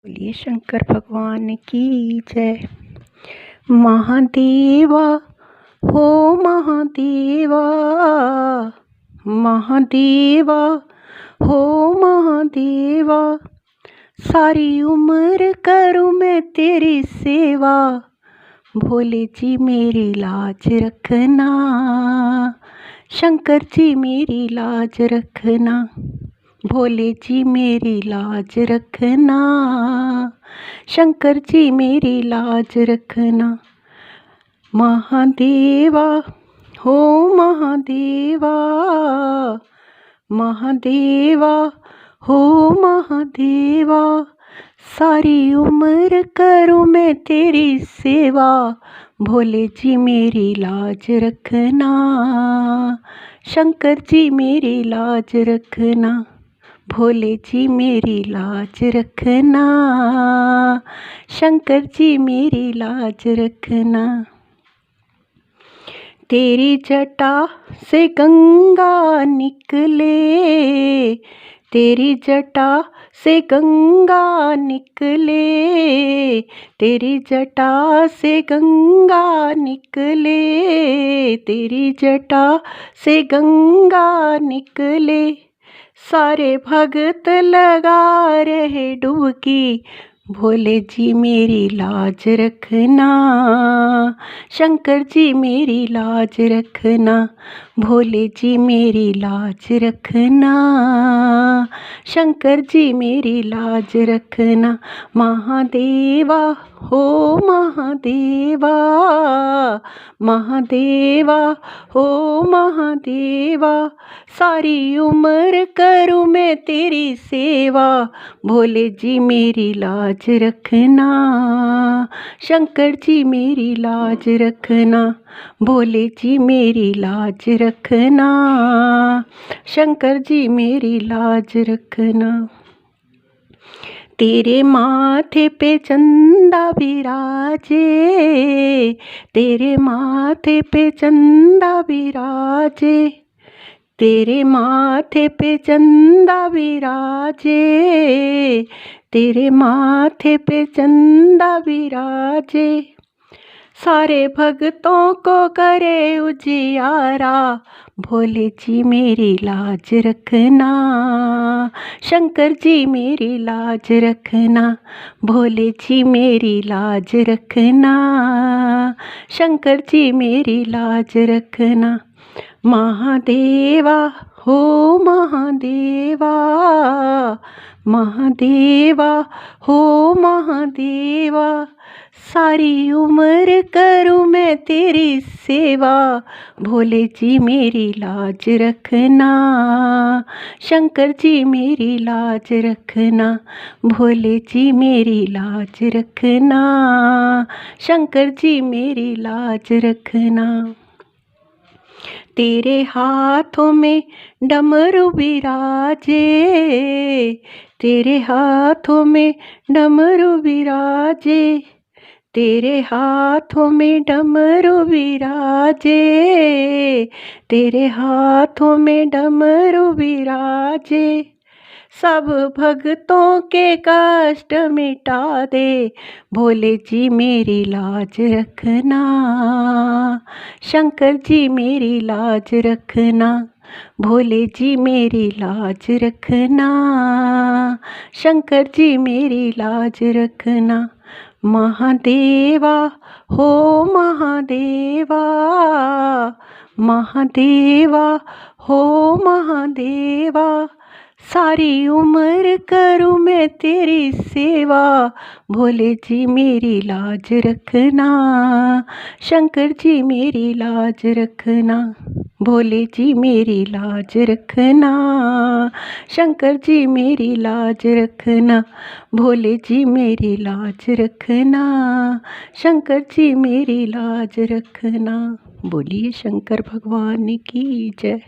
बोलिए शंकर भगवान की जय। महादेवा हो महादेवा, महादेवा हो महादेवा, सारी उम्र करूँ मैं तेरी सेवा, भोले जी मेरी लाज रखना, शंकर जी मेरी लाज रखना, भोले जी मेरी लाज रखना, शंकर जी मेरी लाज रखना। महादेवा हो महादेवा, महादेवा हो महादेवा, सारी उम्र करूँ मैं तेरी सेवा, भोले जी मेरी लाज रखना, शंकर जी मेरी लाज रखना, भोले जी मेरी लाज रखना, शंकर जी मेरी लाज रखना। तेरी जटा से गंगा निकले, तेरी जटा से गंगा निकले, तेरी जटा से गंगा निकले, तेरी जटा से गंगा निकले, सारे भगत लगा रहे डुबकी, भोले जी मेरी लाज रखना, शंकर जी मेरी लाज रखना, भोले जी मेरी लाज रखना, शंकर जी मेरी लाज रखना। महादेवा हो महादेवा, महादेवा हो महादेवा, सारी उम्र करूँ मैं तेरी सेवा, भोले जी मेरी लाज रखना, शंकर जी मेरी लाज रखना, भोले जी मेरी लाज रखना, शंकर जी मेरी लाज रखना। तेरे माथे पे चंदा विराजे, तेरे माथे पे चंदा विराजे, तेरे माथे पे चंदा विराजे, तेरे माथे पे चंदा विराजे, सारे भक्तों को करे उजियारा, भोले जी मेरी लाज रखना, शंकर जी मेरी लाज रखना, भोले जी मेरी लाज रखना, शंकर जी मेरी लाज रखना। महादेवा हो महादेवा, महादेवा हो महादेवा, सारी उम्र करूँ मैं तेरी सेवा, भोले जी मेरी लाज रखना, शंकर जी मेरी लाज रखना, भोले जी मेरी लाज रखना, शंकर जी मेरी लाज रखना। तेरे हाथों में डमरू विराजे, तेरे हाथों में डमरू विराजे, तेरे हाथों में डमरू विराजे, तेरे हाथों में डमरू विराजे, सब भक्तों के कष्ट मिटा दे, भोले जी मेरी लाज रखना, शंकर जी मेरी लाज रखना, भोले जी मेरी लाज रखना, शंकर जी मेरी लाज रखना। महादेवा हो महादेवा, महादेवा हो महादेवा, सारी उम्र करूँ मैं तेरी सेवा, भोले जी मेरी लाज रखना, शंकर जी मेरी लाज रखना, भोले जी मेरी लाज रखना, शंकर जी मेरी लाज रखना, भोले जी मेरी लाज रखना, शंकर जी मेरी लाज रखना। बोलिए शंकर भगवान की जय।